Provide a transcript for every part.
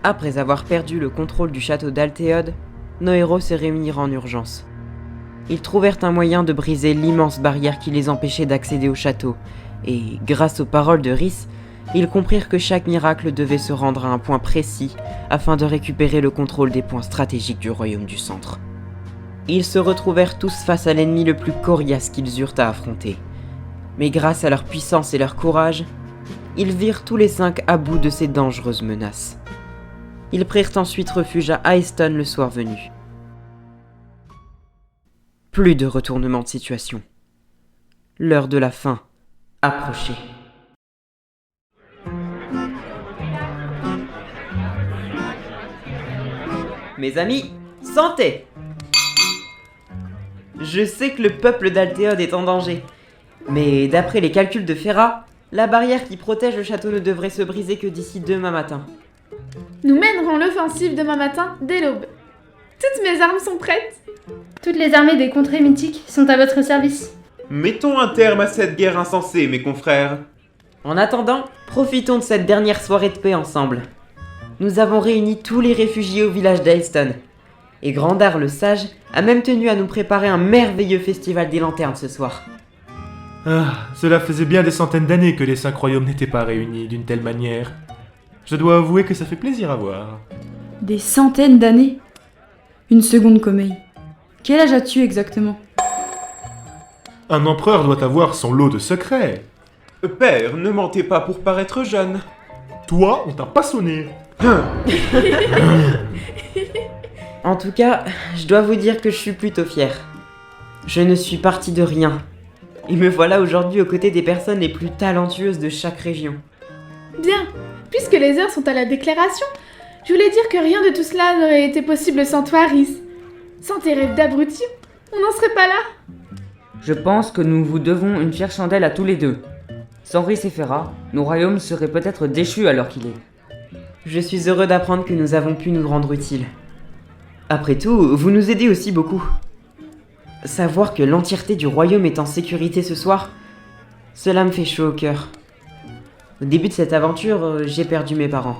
Après avoir perdu le contrôle du château d'Altéode, nos héros se réunirent en urgence. Ils trouvèrent un moyen de briser l'immense barrière qui les empêchait d'accéder au château, et grâce aux paroles de Rhys, ils comprirent que chaque miracle devait se rendre à un point précis afin de récupérer le contrôle des points stratégiques du royaume du centre. Ils se retrouvèrent tous face à l'ennemi le plus coriace qu'ils eurent à affronter. Mais grâce à leur puissance et leur courage, ils virent tous les 5 à bout de ces dangereuses menaces. Ils prirent ensuite refuge à Aeston le soir venu. Plus de retournement de situation. L'heure de la fin approchait. Mes amis, santé! Je sais que le peuple d'Altéode est en danger, mais d'après les calculs de Ferra, la barrière qui protège le château ne devrait se briser que d'ici demain matin. Nous mènerons l'offensive demain matin dès l'aube. Toutes mes armes sont prêtes. Toutes les armées des contrées mythiques sont à votre service. Mettons un terme à cette guerre insensée, mes confrères. En attendant, profitons de cette dernière soirée de paix ensemble. Nous avons réuni tous les réfugiés au village d'Aeston. Et Grandar le Sage a même tenu à nous préparer un merveilleux festival des lanternes ce soir. Ah, cela faisait bien des centaines d'années que les 5 royaumes n'étaient pas réunis d'une telle manière. Je dois avouer que ça fait plaisir à voir. Des centaines d'années? Une seconde, Comey. Quel âge as-tu exactement? Un empereur doit avoir son lot de secrets. Père, ne mentez pas pour paraître jeune. Toi, on t'a pas sonné. En tout cas, je dois vous dire que je suis plutôt fier. Je ne suis parti de rien. Et me voilà aujourd'hui aux côtés des personnes les plus talentueuses de chaque région. Bien, puisque les heures sont à la déclaration, je voulais dire que rien de tout cela n'aurait été possible sans toi, Rhys. Sans tes rêves d'abruti, on n'en serait pas là. Je pense que nous vous devons une fière chandelle à tous les deux. Sans Rhys et Ferra, nos royaumes seraient peut-être déchus à l'heure qu'il est. Je suis heureux d'apprendre que nous avons pu nous rendre utiles. Après tout, vous nous aidez aussi beaucoup. Savoir que l'entièreté du royaume est en sécurité ce soir, cela me fait chaud au cœur. Au début de cette aventure, j'ai perdu mes parents.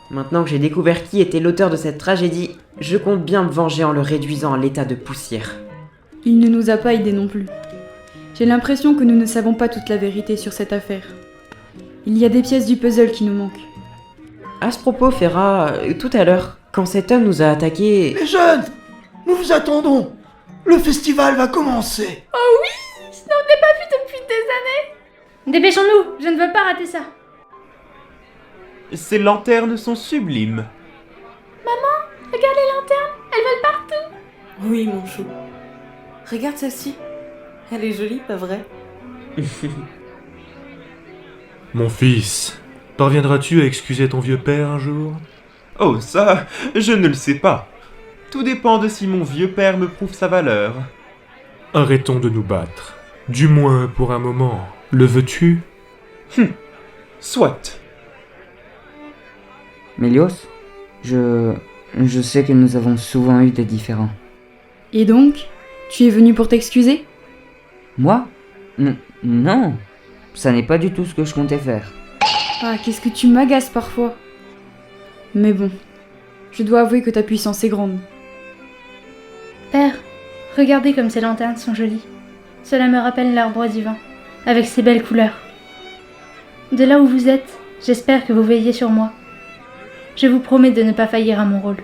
Maintenant que j'ai découvert qui était l'auteur de cette tragédie, je compte bien me venger en le réduisant à l'état de poussière. Il ne nous a pas aidés non plus. J'ai l'impression que nous ne savons pas toute la vérité sur cette affaire. Il y a des pièces du puzzle qui nous manquent. À ce propos, Ferra, tout à l'heure, quand cet homme nous a attaqués... Les jeunes, nous vous attendons. Le festival va commencer. Oh oui, je n'en ai pas vu depuis des années. Dépêchons-nous, je ne veux pas rater ça. Ces lanternes sont sublimes. Regarde les lanternes, elles volent partout. Oui, mon chou. Regarde celle-ci. Elle est jolie, pas vrai? Mon fils, parviendras-tu à excuser ton vieux père un jour? Oh ça, je ne le sais pas. Tout dépend de si mon vieux père me prouve sa valeur. Arrêtons de nous battre. Du moins pour un moment. Le veux-tu? Soit. Mélios, je sais que nous avons souvent eu des différends. Et donc, tu es venu pour t'excuser? Moi? Non, ça n'est pas du tout ce que je comptais faire. Ah, qu'est-ce que tu m'agaces parfois. Mais bon, je dois avouer que ta puissance est grande. Père, regardez comme ces lanternes sont jolies. Cela me rappelle l'arbre divin, avec ses belles couleurs. De là où vous êtes, j'espère que vous veillez sur moi. Je vous promets de ne pas faillir à mon rôle.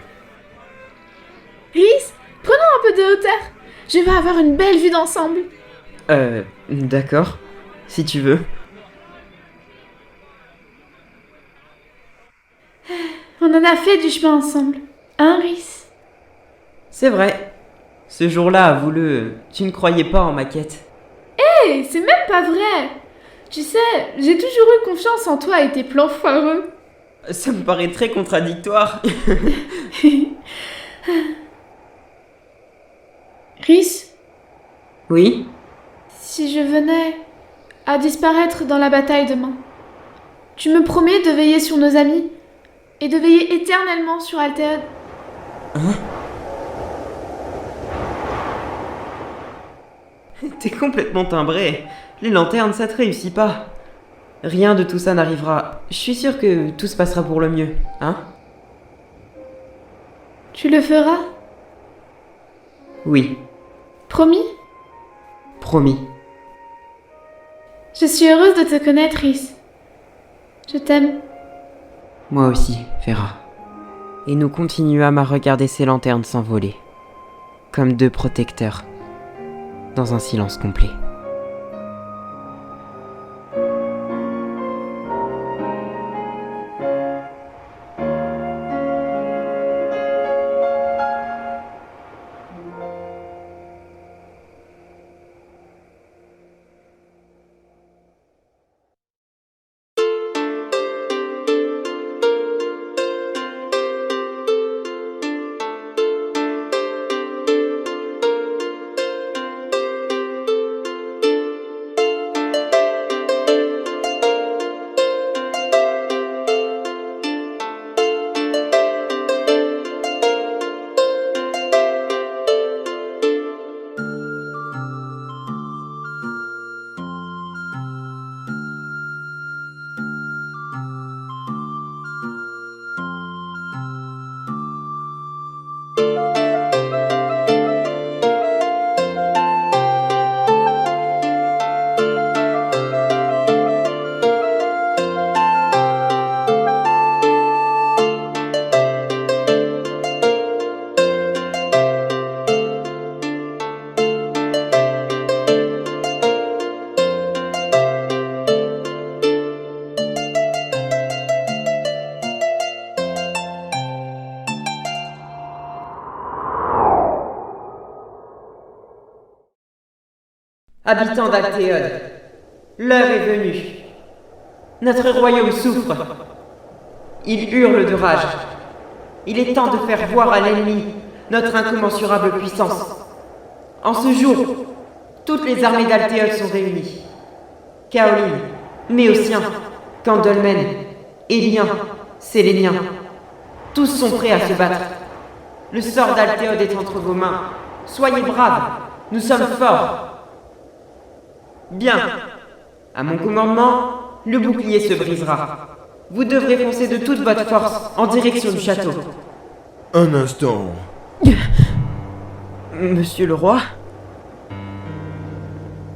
Rhys, prenons un peu de hauteur. Je vais avoir une belle vue d'ensemble. D'accord, si tu veux. On en a fait du chemin ensemble. Hein, Rhys? C'est vrai. Ce jour-là, avoue-le, tu ne croyais pas en ma quête. Hé, c'est même pas vrai. Tu sais, j'ai toujours eu confiance en toi et tes plans foireux. Ça me paraît très contradictoire. Rhys, Oui? si je venais à disparaître dans la bataille demain, tu me promets de veiller sur nos amis et de veiller éternellement sur Altéode. Hein? T'es complètement timbré. Les lanternes, ça te réussit pas. Rien de tout ça n'arrivera. Je suis sûr que tout se passera pour le mieux, hein? Tu le feras? Oui, Promis? promis. Je suis heureuse de te connaître, Rhys. Je t'aime. Moi aussi, Fera. Et nous continuâmes à regarder ces lanternes s'envoler, comme deux protecteurs, dans un silence complet. Habitants d'Altéode, l'heure est venue. Notre royaume souffre. Il hurle de rage. Il est temps de faire voir à l'ennemi notre incommensurable puissance. En ce jour, toutes les armées d'Altéode sont réunies. Kaolin, Méotiens, Candlemen, Éliens, Séléniens, tous sont prêts à se battre. Le sort d'Altéode est entre vos mains. Soyez braves, nous sommes forts. Bien. À mon commandement, le bouclier se brisera. Vous devrez foncer de toute votre force en direction du château. Un instant. Monsieur le roi?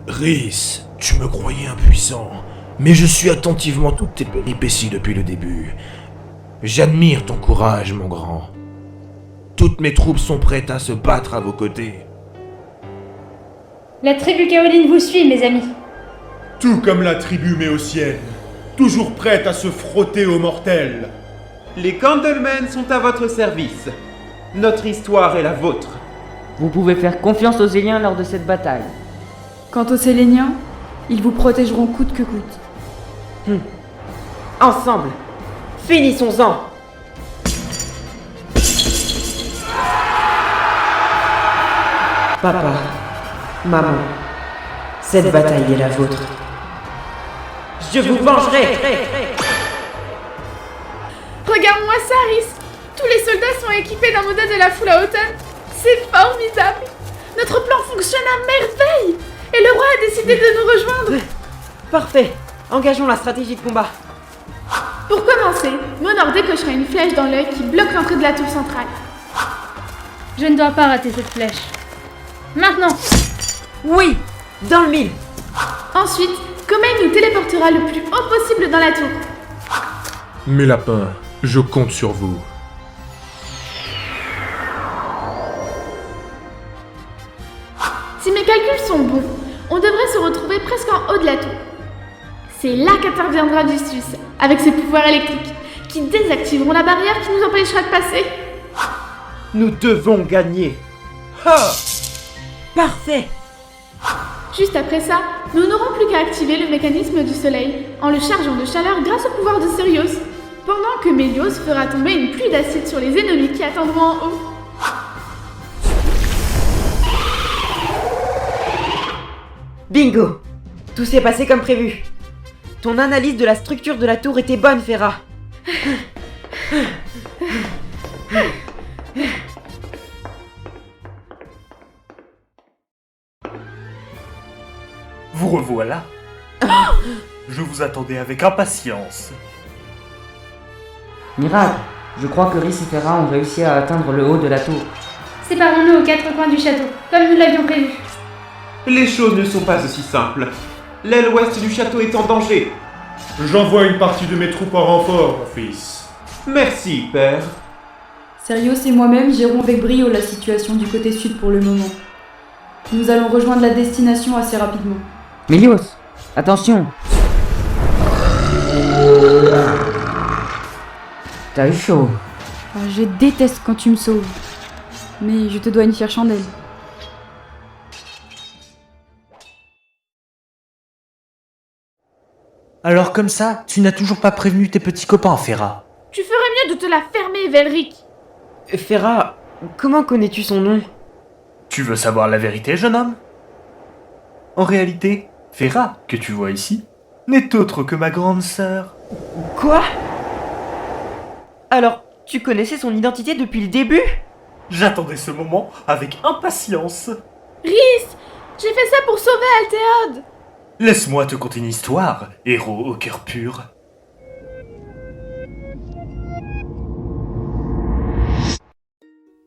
Rhys, tu me croyais impuissant, mais je suis attentivement toutes tes péripéties depuis le début. J'admire ton courage, mon grand. Toutes mes troupes sont prêtes à se battre à vos côtés. La tribu Kaolin vous suit, mes amis. Tout comme la tribu méotienne, toujours prête à se frotter aux mortels. Les Candlemen sont à votre service. Notre histoire est la vôtre. Vous pouvez faire confiance aux Éliens lors de cette bataille. Quant aux Séléniens, ils vous protégeront coûte que coûte. Ensemble, finissons-en. Papa, maman, cette bataille est la vôtre. Je vous vengerai. Regarde-moi ça, Rhys. Tous les soldats sont équipés d'un modèle de la foule à automne. C'est formidable. Notre plan fonctionne à merveille. Et le roi a décidé de nous rejoindre. Parfait. Engageons la stratégie de combat. Pour commencer, Monor décochera une flèche dans l'œil qui bloque l'entrée de la tour centrale. Je ne dois pas rater cette flèche. Maintenant! Oui, dans le mille. Ensuite, Comey nous téléportera le plus haut possible dans la tour. Mes lapins, je compte sur vous. Si mes calculs sont bons, on devrait se retrouver presque en haut de la tour. C'est là qu'interviendra Justus, avec ses pouvoirs électriques, qui désactiveront la barrière qui nous empêchera de passer. Nous devons gagner. Ha! Parfait. Juste après ça, nous n'aurons plus qu'à activer le mécanisme du soleil en le chargeant de chaleur grâce au pouvoir de Sirius, pendant que Mélios fera tomber une pluie d'acide sur les ennemis qui attendront en haut. Bingo. Tout s'est passé comme prévu. Ton analyse de la structure de la tour était bonne, Fera. Vous revoilà. Je vous attendais avec impatience. Miracle, Je crois que Rhys et Fera ont réussi à atteindre le haut de la tour. Séparons-nous aux 4 coins du château, comme nous l'avions prévu. Les choses ne sont pas aussi simples. L'aile ouest du château est en danger. J'envoie une partie de mes troupes en renfort, mon fils. Merci, père. Serios et moi-même gérons avec brio la situation du côté sud pour le moment. Nous allons rejoindre la destination assez rapidement. Mélios, attention. T'as eu chaud. Ah, je déteste quand tu me sauves. Mais je te dois une fière chandelle. Alors comme ça, tu n'as toujours pas prévenu tes petits copains, Fera. Tu ferais mieux de te la fermer, Velric. Fera, comment connais-tu son nom? Tu veux savoir la vérité, jeune homme? En réalité, Fera, que tu vois ici, n'est autre que ma grande sœur. Quoi? Alors, tu connaissais son identité depuis le début? J'attendais ce moment avec impatience. Rhys, j'ai fait ça pour sauver Altéode. Laisse-moi te conter une histoire, héros au cœur pur.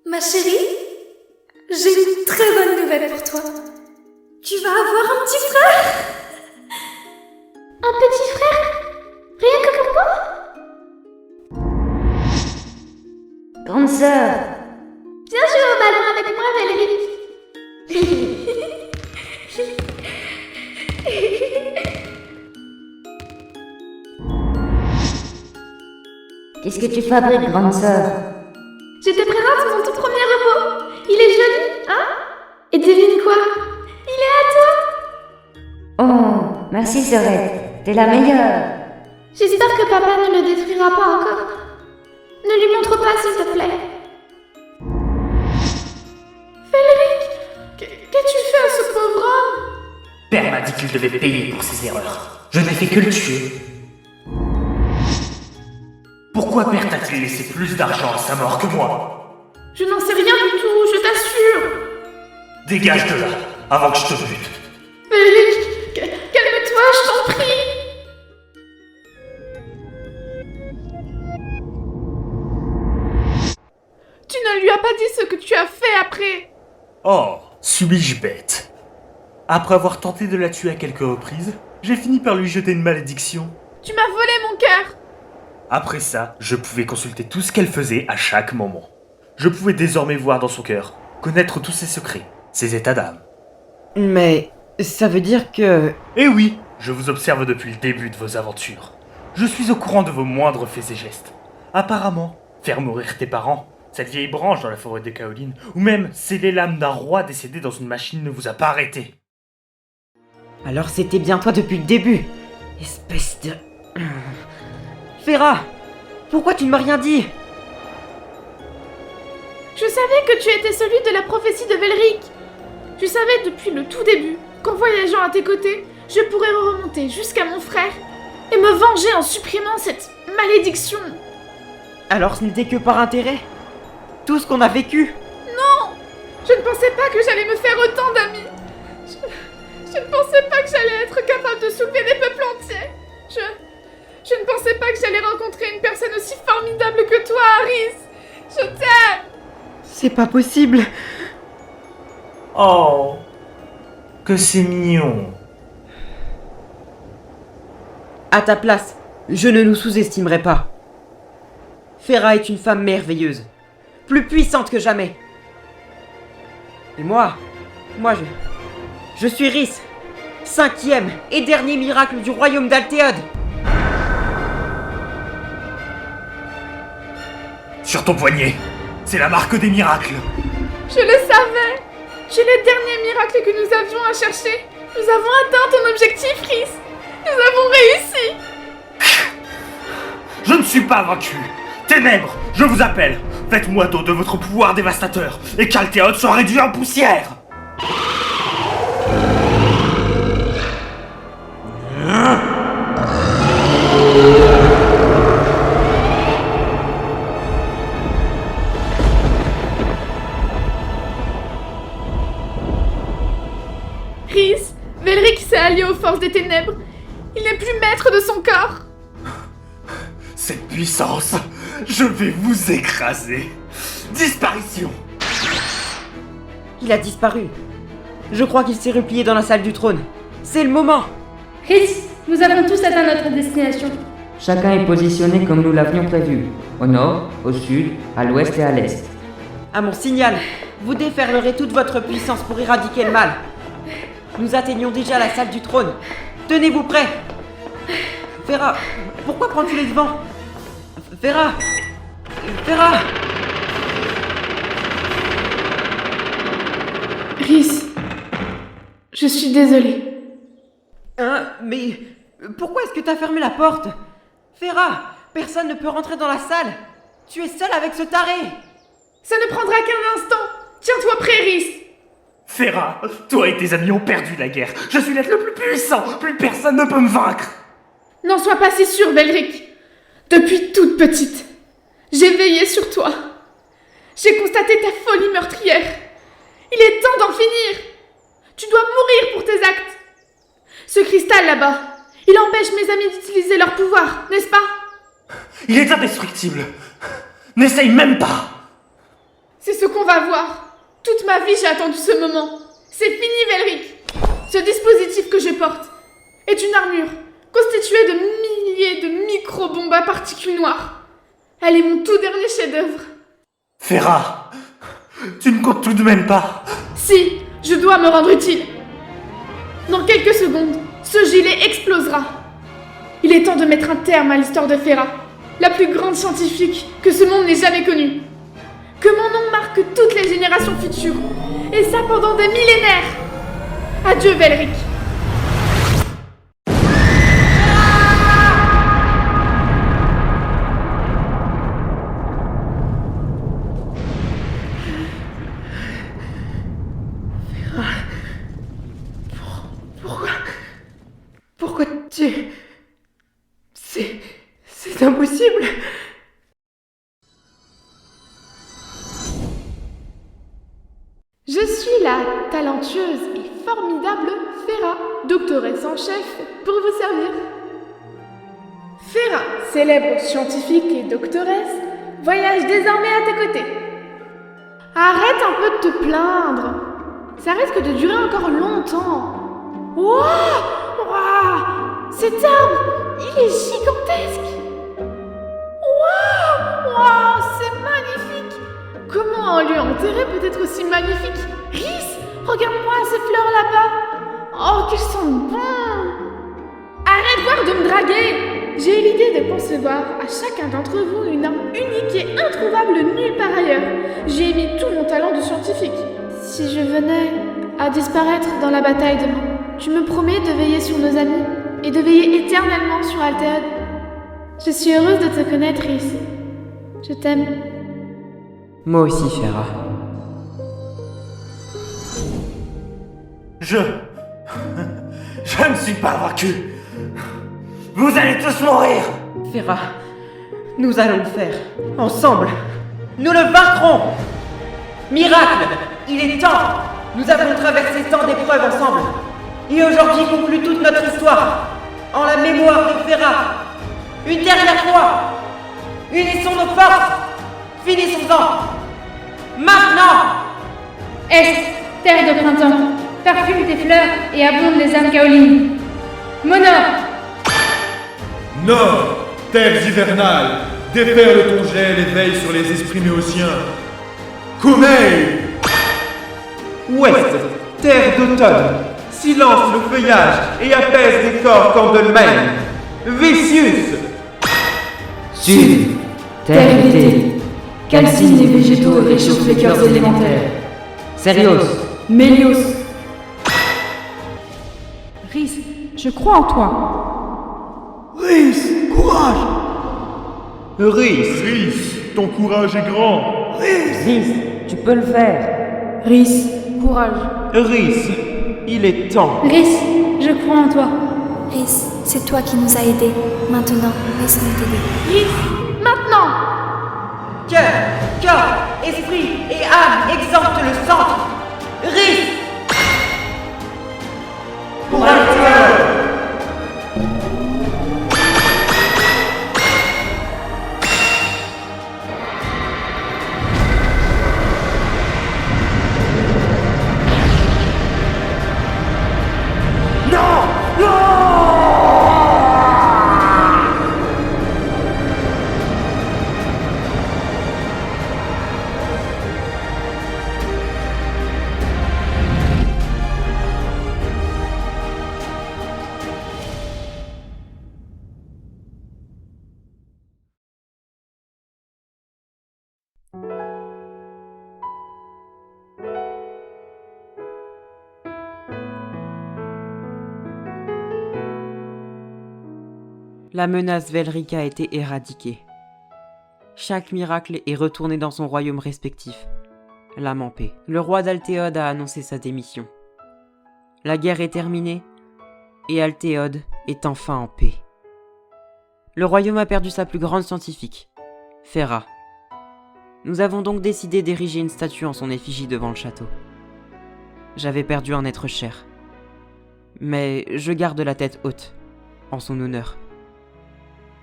Ma chérie, j'ai une très bonne nouvelle pour toi. Tu vas avoir un petit frère. Un petit frère? Rien que pour moi? Grande sœur. Viens jouer au ballon avec moi, Velric. Qu'est-ce que tu fabriques, grande sœur? Je te présente mon tout premier robot. Il est joli, hein? Et devine quoi? Il est à toi. Oh, merci sœurette, t'es la meilleure. J'espère que papa ne le détruira pas encore. Ne lui montre pas, s'il te plaît. Velric, qu'as-tu fait à ce pauvre homme? Père m'a dit qu'il devait payer pour ses erreurs. Je n'ai fait que le tuer. Pourquoi Père t'a-t-il laissé plus d'argent à sa mort que moi? Je n'en sais rien du tout, je t'assure. Dégage de là, avant que je te bute. Velric, calme-toi, je t'en prie. Tu ne lui as pas dit ce que tu as fait après. Oh, suis-je bête? Après avoir tenté de la tuer à quelques reprises, j'ai fini par lui jeter une malédiction. Tu m'as volé mon cœur. Après ça, je pouvais consulter tout ce qu'elle faisait à chaque moment. Je pouvais désormais voir dans son cœur, connaître tous ses secrets, ses états d'âme. Mais ça veut dire que... Eh oui, je vous observe depuis le début de vos aventures. Je suis au courant de vos moindres faits et gestes. Apparemment, faire mourir tes parents, cette vieille branche dans la forêt de Kaolin, ou même sceller l'âme d'un roi décédé dans une machine ne vous a pas arrêté. Alors c'était bien toi depuis le début. Espèce de... Fera, pourquoi tu ne m'as rien dit? Je savais que tu étais celui de la prophétie de Velric. Je savais depuis le tout début qu'en voyageant à tes côtés, je pourrais remonter jusqu'à mon frère et me venger en supprimant cette malédiction. Alors ce n'était que par intérêt? Tout ce qu'on a vécu? Non! Je ne pensais pas que j'allais me faire autant d'amis. Je ne pensais pas que j'allais être capable de soulever des peuples entiers. Je ne pensais pas que j'allais rencontrer une personne aussi formidable que toi, Rhys. Je t'aime. C'est pas possible. Oh, que c'est mignon. À ta place, je ne nous sous-estimerai pas. Fera est une femme merveilleuse, plus puissante que jamais. Et moi, je suis Rhys, 5e et dernier miracle du royaume d'Altéode. Sur ton poignet, c'est la marque des miracles. Je le savais. C'est le dernier miracle que nous avions à chercher. Nous avons atteint ton objectif, Rhys. Nous avons réussi. Je ne suis pas vaincu. Ténèbres, je vous appelle. Faites-moi don de votre pouvoir dévastateur et qu'Altéode soit réduit en poussière. Rhys, Velric s'est allié aux forces des ténèbres. Il n'est plus maître de son corps. Cette puissance, Je vais vous écraser. Disparition. Il a disparu. Je crois qu'il s'est replié dans la salle du trône. C'est le moment. Rhys, nous avons tous atteint notre destination. Chacun est positionné comme nous l'avions prévu. Au nord, au sud, à l'ouest et à l'est. À mon signal, vous déferlerez toute votre puissance pour éradiquer le mal. Nous atteignons déjà la salle du trône. Tenez-vous prêts. Fera, pourquoi prends-tu les devants? Fera. Rhys, je suis désolée. Hein? Mais pourquoi est-ce que t'as fermé la porte? Fera, personne ne peut rentrer dans la salle. Tu es seul avec ce taré. Ça ne prendra qu'un instant. Tiens-toi prêt, Rhys. Fera, toi et tes amis ont perdu la guerre. Je suis l'être le plus puissant. Plus personne ne peut me vaincre. N'en sois pas si sûr, Belric. Depuis toute petite, j'ai veillé sur toi. J'ai constaté ta folie meurtrière. Il est temps d'en finir. Tu dois mourir pour tes actes. Ce cristal là-bas, il empêche mes amis d'utiliser leur pouvoir, n'est-ce pas? Il est indestructible. N'essaye même pas. C'est ce qu'on va voir. Toute ma vie, j'ai attendu ce moment. C'est fini, Belric. Ce dispositif que je porte est une armure constituée de milliers de micro-bombes à particules noires. Elle est mon tout dernier chef-d'œuvre. Fera, tu ne comptes tout de même pas. Si, je dois me rendre utile. Dans quelques secondes, ce gilet explosera. Il est temps de mettre un terme à l'histoire de Fera, la plus grande scientifique que ce monde n'ait jamais connue. Que mon nom marque toutes les générations futures, et ça pendant des millénaires. Adieu, Belric. Pourquoi tu... C'est impossible. Je suis la talentueuse et formidable Fera, doctoresse en chef, pour vous servir. Fera, célèbre scientifique et doctoresse, voyage désormais à tes côtés. Arrête un peu de te plaindre. Ça risque de durer encore longtemps. Waouh, cet arbre, il est gigantesque. Waouh, c'est magnifique. Comment un lieu enterré peut être aussi magnifique? Rhys, regarde-moi ces fleurs là-bas. Oh, qu'elles sont bonnes. Arrête voir de me draguer. J'ai eu l'idée de concevoir à chacun d'entre vous une arme unique et introuvable nulle part ailleurs. J'y ai mis tout mon talent de scientifique. Si je venais à disparaître dans la bataille demain, tu me promets de veiller sur nos amis et de veiller éternellement sur Altéode. Je suis heureuse de te connaître, Rhys. Je t'aime. Moi aussi, Fera. Je ne suis pas vaincu. Vous allez tous mourir. Fera, nous allons le faire. Ensemble. Nous le vaincrons. Miracle, il est temps. Nous avons traversé tant d'épreuves ensemble. Et aujourd'hui conclut toute notre histoire. En la mémoire de Fera. Une dernière fois. Unissons nos forces. Finissons-en. Maintenant. Est, terre de printemps, parfume tes fleurs et abonde les âmes kaolines. Monor, Nord, terres hivernales, déferle ton gel et veille sur les esprits méotiens. Kumeil, Ouest, terre d'automne, silence le feuillage et apaise les corps Candleman. Vicius, Sud, terre d'été, calcine les végétaux et réchauffe les cœurs élémentaires. Sérios, Mélios. Rhys, je crois en toi. Rhys, courage! Rhys, ton courage est grand. Rhys, tu peux le faire. Rhys, courage. Rhys, il est temps. Rhys, je crois en toi. Rhys, c'est toi qui nous as aidés. Maintenant, laisse-nous t'aider. Rhys, maintenant. Cœur, corps, esprit et âme exemptent le centre. Rhys. Pour Altéode. La menace Velrica a été éradiquée. Chaque miracle est retourné dans son royaume respectif. L'âme en paix. Le roi d'Altéode a annoncé sa démission. La guerre est terminée, et Altéode est enfin en paix. Le royaume a perdu sa plus grande scientifique, Fera. Nous avons donc décidé d'ériger une statue en son effigie devant le château. J'avais perdu un être cher. Mais je garde la tête haute, en son honneur.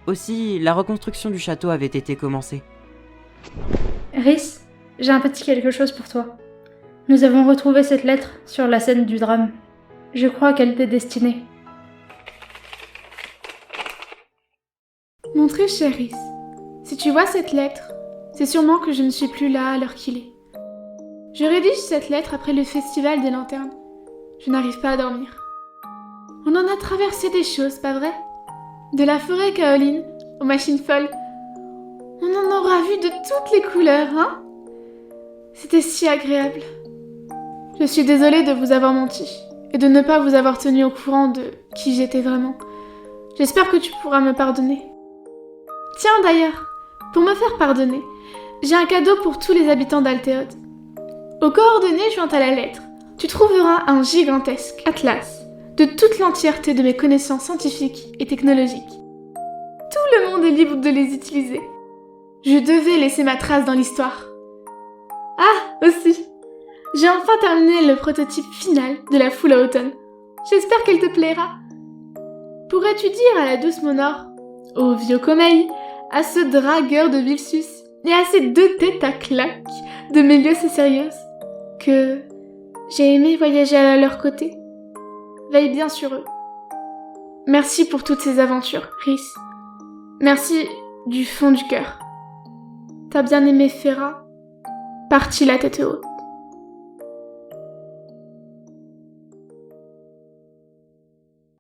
Aussi, la reconstruction du château avait été commencée. Rhys, j'ai un petit quelque chose pour toi. Nous avons retrouvé cette lettre sur la scène du drame. Je crois qu'elle t'est destinée. Mon très cher Rhys, si tu vois cette lettre, c'est sûrement que je ne suis plus là à l'heure qu'il est. Je rédige cette lettre après le festival des lanternes. Je n'arrive pas à dormir. On en a traversé des choses, pas vrai? De la forêt kaoline aux machines folles. On en aura vu de toutes les couleurs, hein? C'était si agréable. Je suis désolée de vous avoir menti et de ne pas vous avoir tenu au courant de qui j'étais vraiment. J'espère que tu pourras me pardonner. Tiens d'ailleurs, pour me faire pardonner, j'ai un cadeau pour tous les habitants d'Altéode. Aux coordonnées jointes à la lettre, tu trouveras un gigantesque atlas de toute l'entièreté de mes connaissances scientifiques et technologiques. Tout le monde est libre de les utiliser. Je devais laisser ma trace dans l'histoire. Ah, aussi, j'ai enfin terminé le prototype final de la foule à automne. J'espère qu'elle te plaira. Pourrais-tu dire à la douce Monor, au vieux Comeille, à ce dragueur de Vilsus et à ces deux têtes à claques de Mélios et Sérios, que j'ai aimé voyager à leur côté? Veille bien sur eux. Merci pour toutes ces aventures, Rhys. Merci du fond du cœur. T'as bien aimé Fera? Parti la tête haute.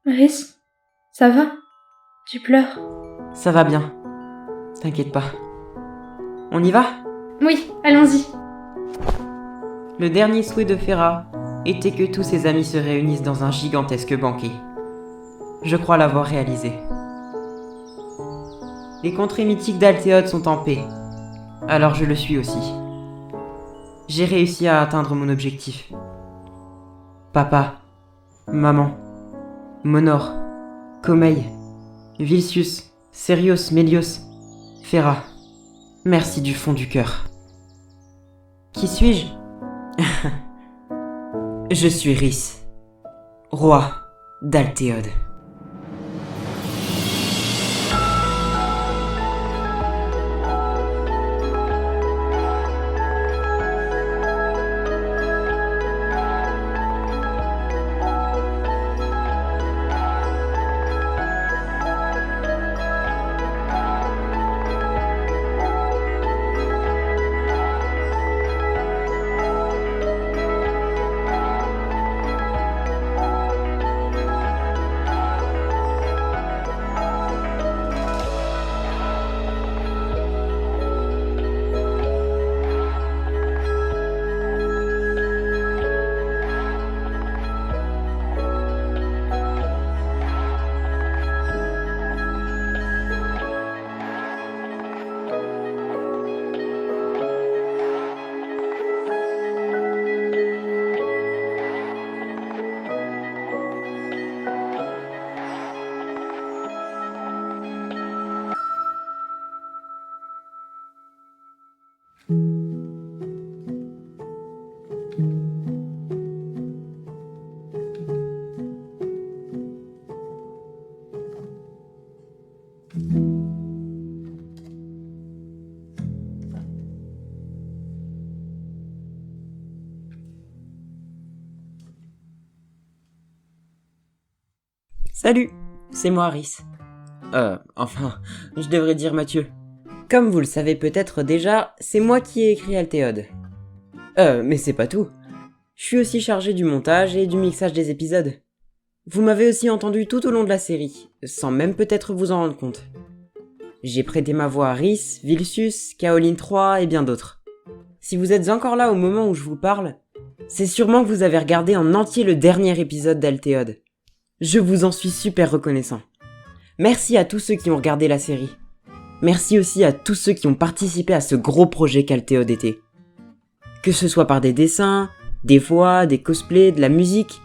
Rhys, ça va? Tu pleures? Ça va bien. T'inquiète pas. On y va? Oui, allons-y. Le dernier souhait de Fera était que tous ses amis se réunissent dans un gigantesque banquet. Je crois l'avoir réalisé. Les contrées mythiques d'Altéode sont en paix, alors je le suis aussi. J'ai réussi à atteindre mon objectif. Papa, maman, Monor, Comeille, Vilsius, Sérios, Mélios, Fera, merci du fond du cœur. Qui suis-je? Je suis Rhys, roi d'Altéode. Salut, c'est moi Rhys. Je devrais dire Mathieu. Comme vous le savez peut-être déjà, c'est moi qui ai écrit Altéode. Mais c'est pas tout. Je suis aussi chargé du montage et du mixage des épisodes. Vous m'avez aussi entendu tout au long de la série, sans même peut-être vous en rendre compte. J'ai prêté ma voix à Rhys, Vilsius, Kaoline 3 et bien d'autres. Si vous êtes encore là au moment où je vous parle, c'est sûrement que vous avez regardé en entier le dernier épisode d'Altéode. Je vous en suis super reconnaissant. Merci à tous ceux qui ont regardé la série. Merci aussi à tous ceux qui ont participé à ce gros projet qu'Altéode était. Que ce soit par des dessins, des voix, des cosplays, de la musique,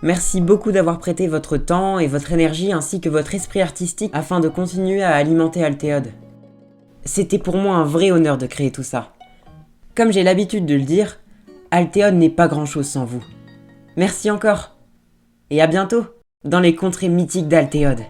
merci beaucoup d'avoir prêté votre temps et votre énergie ainsi que votre esprit artistique afin de continuer à alimenter Altéode. C'était pour moi un vrai honneur de créer tout ça. Comme j'ai l'habitude de le dire, Altéode n'est pas grand-chose sans vous. Merci encore. Et à bientôt, dans les contrées mythiques d'Altéode.